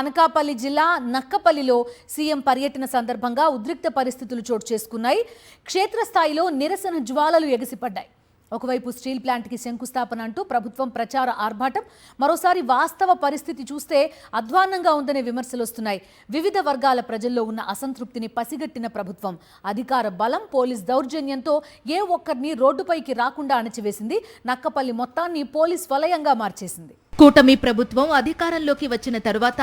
అనకాపల్లి జిల్లా నక్కపల్లిలో సీఎం పర్యటన సందర్భంగా ఉద్రిక్త పరిస్థితులు చోటు చేసుకున్నాయి. క్షేత్రస్థాయిలో నిరసన జ్వాలలు ఎగిసిపడ్డాయి. ఒకవైపు స్టీల్ ప్లాంట్కి శంకుస్థాపన అంటూ ప్రభుత్వం ప్రచార ఆర్భాటం, మరోసారి వాస్తవ పరిస్థితి చూస్తే అధ్వాన్నంగా ఉందనే విమర్శలు వస్తున్నాయి. వివిధ వర్గాల ప్రజల్లో ఉన్న అసంతృప్తిని పసిగట్టిన ప్రభుత్వం అధికార బలం, పోలీస్ దౌర్జన్యంతో ఏ ఒక్కరిని రోడ్డుపైకి రాకుండా అణచివేసింది. నక్కపల్లి మొత్తాన్ని పోలీస్ వలయంగా మార్చేసింది. కూటమి ప్రభుత్వం అధికారంలోకి వచ్చిన తరువాత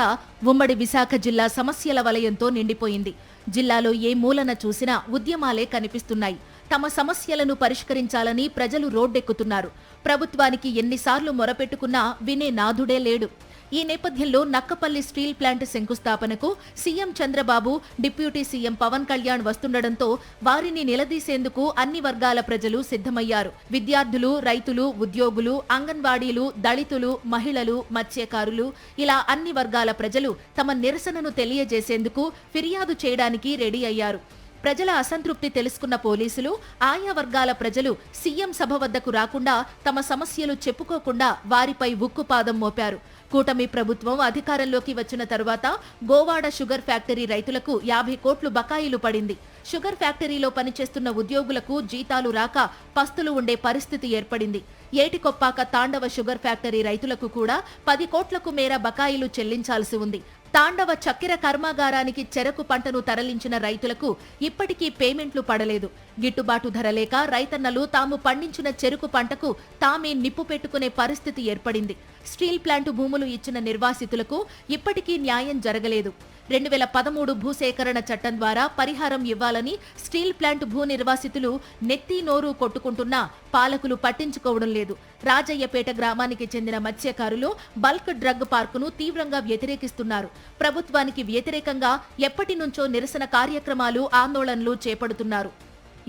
ఉమ్మడి విశాఖ జిల్లా సమస్యల వలయంతో నిండిపోయింది. జిల్లాలో ఏ మూలన చూసినా ఉద్యమాలే కనిపిస్తున్నాయి. తమ సమస్యలను పరిష్కరించాలని ప్రజలు రోడ్డెక్కుతున్నారు. ప్రభుత్వానికి ఎన్నిసార్లు మొరపెట్టుకున్నా వినే నాథుడే లేడు. ఈ నేపథ్యంలో నక్కపల్లి స్టీల్ ప్లాంట్ శంకుస్థాపనకు CM Chandrababu, deputy CM Pawan Kalyan వస్తుండటంతో వారిని నిలదీసేందుకు అన్ని వర్గాల ప్రజలు సిద్ధమయ్యారు. విద్యార్థులు, రైతులు, ఉద్యోగులు, అంగన్వాడీలు, దళితులు, మహిళలు, మత్స్యకారులు ఇలా అన్ని వర్గాల ప్రజలు తమ నిరసనను తెలియజేసేందుకు ఫిర్యాదు చేయడానికి రెడీ అయ్యారు. ప్రజల అసంతృప్తి తెలుసుకున్న పోలీసులు ఆయా వర్గాల ప్రజలు సీఎం సభ వద్దకు రాకుండా, తమ సమస్యలు చెప్పుకోకుండా వారిపై ఉక్కుపాదం మోపారు. కూటమి ప్రభుత్వం అధికారంలోకి వచ్చిన తరువాత గోవాడ షుగర్ ఫ్యాక్టరీ రైతులకు 50 కోట్లు బకాయిలు పడింది. షుగర్ ఫ్యాక్టరీలో పనిచేస్తున్న ఉద్యోగులకు జీతాలు రాక పస్తులు ఉండే పరిస్థితి ఏర్పడింది. ఏటికొప్పాక తాండవ షుగర్ ఫ్యాక్టరీ రైతులకు కూడా 10 కోట్లకు మేర బకాయిలు చెల్లించాల్సి ఉంది. తాండవ చక్కెర కర్మాగారానికి చెరకు పంటను తరలించిన రైతులకు ఇప్పటికీ పేమెంట్లు పడలేదు. గిట్టుబాటు ధర లేక రైతన్నలు తాము పండించిన చెరుకు పంటకు తామే నిప్పు పెట్టుకునే పరిస్థితి ఏర్పడింది. స్టీల్ ప్లాంటు భూములు ఇచ్చిన నిర్వాసితులకు ఇప్పటికీ న్యాయం జరగలేదు. 2013 భూసేకరణ చట్టం ద్వారా పరిహారం ఇవ్వాలని స్టీల్ ప్లాంట్ భూ నిర్వాసితులు నెత్తి నోరు కొట్టుకుంటున్నా పాలకులు పట్టించుకోవడం లేదు. రాజయ్యపేట గ్రామానికి చెందిన మత్స్యకారులు బల్క్ డ్రగ్ పార్కును తీవ్రంగా వ్యతిరేకిస్తున్నారు. ప్రభుత్వానికి వ్యతిరేకంగా ఎప్పటి నుంచో నిరసన కార్యక్రమాలు, ఆందోళనలు చేపడుతున్నారు.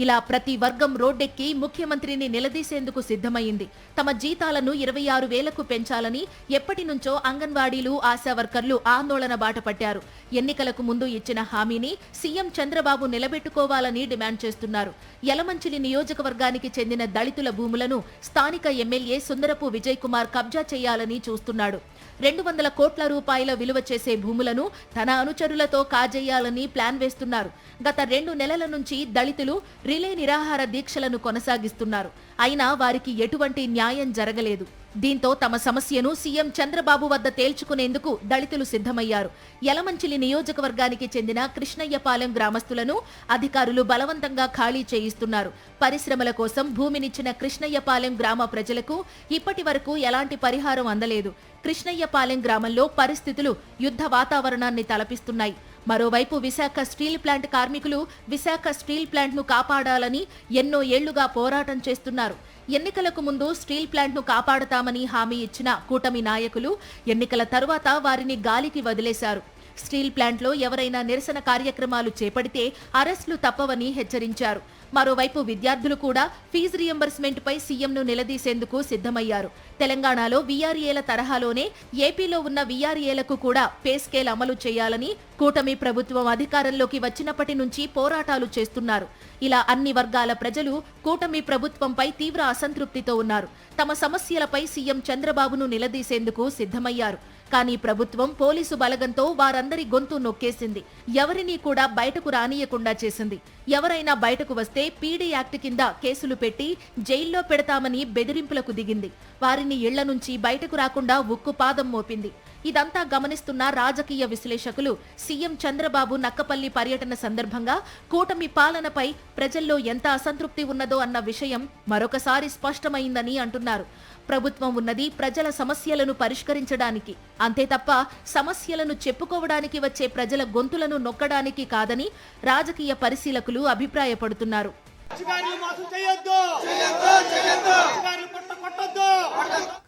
ఇలా ప్రతి వర్గం రోడ్డెక్కి ముఖ్యమంత్రిని నిలదీసేందుకు సిద్ధమైంది. తమ జీతాలను 26,000కు పెంచాలని ఎప్పటి నుంచో అంగన్వాడీలు, ఆశా వర్కర్లు ఆందోళన బాట పట్టారు. ఎన్నికలకు ముందు ఇచ్చిన హామీని సీఎం చంద్రబాబు నిలబెట్టుకోవాలని డిమాండ్ చేస్తున్నారు. యలమంచిలి నియోజకవర్గానికి చెందిన దళితుల భూములను స్థానిక ఎమ్మెల్యే సుందరపు విజయ్ కుమార్ కబ్జా చేయాలని చూస్తున్నాడు. 200 కోట్ల రూపాయల విలువ చేసే భూములను తన అనుచరులతో కాజేయాలని ప్లాన్ వేస్తున్నారు. గత 2 నెలల నుంచి దళితులు రిలే నిరాహార దీక్షలను కొనసాగిస్తున్నారు. అయినా వారికి ఎటువంటి న్యాయం జరగలేదు. దీంతో తమ సమస్యను సీఎం చంద్రబాబు వద్ద తేల్చుకునేందుకు దళితులు సిద్ధమయ్యారు. యలమంచిలి నియోజకవర్గానికి చెందిన కృష్ణయ్యపాలెం గ్రామస్తులను అధికారులు బలవంతంగా ఖాళీ చేయిస్తున్నారు. పరిశ్రమల కోసం భూమినిచ్చిన కృష్ణయ్యపాలెం గ్రామ ప్రజలకు ఇప్పటి వరకు ఎలాంటి పరిహారం అందలేదు. కృష్ణయ్యపాలెం గ్రామంలో పరిస్థితులు యుద్ధ వాతావరణాన్ని తలపిస్తున్నాయి. మరోవైపు విశాఖ స్టీల్ ప్లాంట్ కార్మికులు విశాఖ స్టీల్ ప్లాంట్ను కాపాడాలని ఎన్నో ఏళ్లుగా పోరాటం చేస్తున్నారు. ఎన్నికలకు ముందు స్టీల్ ప్లాంట్ను కాపాడతామని హామీ ఇచ్చిన కూటమి నాయకులు ఎన్నికల తరువాత వారిని గాలికి వదిలేశారు. స్టీల్ ప్లాంట్లో ఎవరైనా నిరసన కార్యక్రమాలు చేపడితే అరెస్టులు తప్పవని హెచ్చరించారు. మరోవైపు విద్యార్థులు కూడా ఫీజు రియంబర్స్మెంట్ పై సీఎంను నిలదీసేందుకు సిద్ధమయ్యారు. తెలంగాణలో వీఆర్ఏల తరహాలోనే ఏపీలో ఉన్న వీఆర్ఏలకు కూడా పే స్కేల్ అమలు చేయాలని కూటమి ప్రభుత్వం అధికారంలోకి వచ్చినప్పటి నుంచి పోరాటాలు చేస్తున్నారు. ఇలా అన్ని వర్గాల ప్రజలు కూటమి ప్రభుత్వంపై తీవ్ర అసంతృప్తితో ఉన్నారు. తమ సమస్యలపై సీఎం చంద్రబాబును నిలదీసేందుకు సిద్ధమయ్యారు. కానీ ప్రభుత్వం పోలీసు బలగంతో వారందరి గొంతు నొక్కేసింది. ఎవరినీ కూడా బయటకు రానియకుండా చేసింది. ఎవరైనా బయటకు వస్తే పీడీ యాక్ట్ కింద కేసులు పెట్టి జైల్లో పెడతామని బెదిరింపులకు దిగింది. వారిని ఇళ్ల నుంచి బయటకు రాకుండా ఉక్కుపాదం మోపింది. ఇదంతా గమనిస్తున్న రాజకీయ విశ్లేషకులు సీఎం చంద్రబాబు నక్కపల్లి పర్యటన సందర్భంగా కూటమి పాలనపై ప్రజల్లో ఎంత అసంతృప్తి ఉన్నదో అన్న విషయం మరొకసారి స్పష్టమైందని అంటున్నారు. ప్రభుత్వం ఉన్నది ప్రజల సమస్యలను పరిష్కరించడానికి, అంతే తప్ప సమస్యలను చెప్పుకోవడానికి వచ్చే ప్రజల గొంతులను నొక్కడానికి కాదని రాజకీయ పరిశీలకులు అభిప్రాయపడుతున్నారు.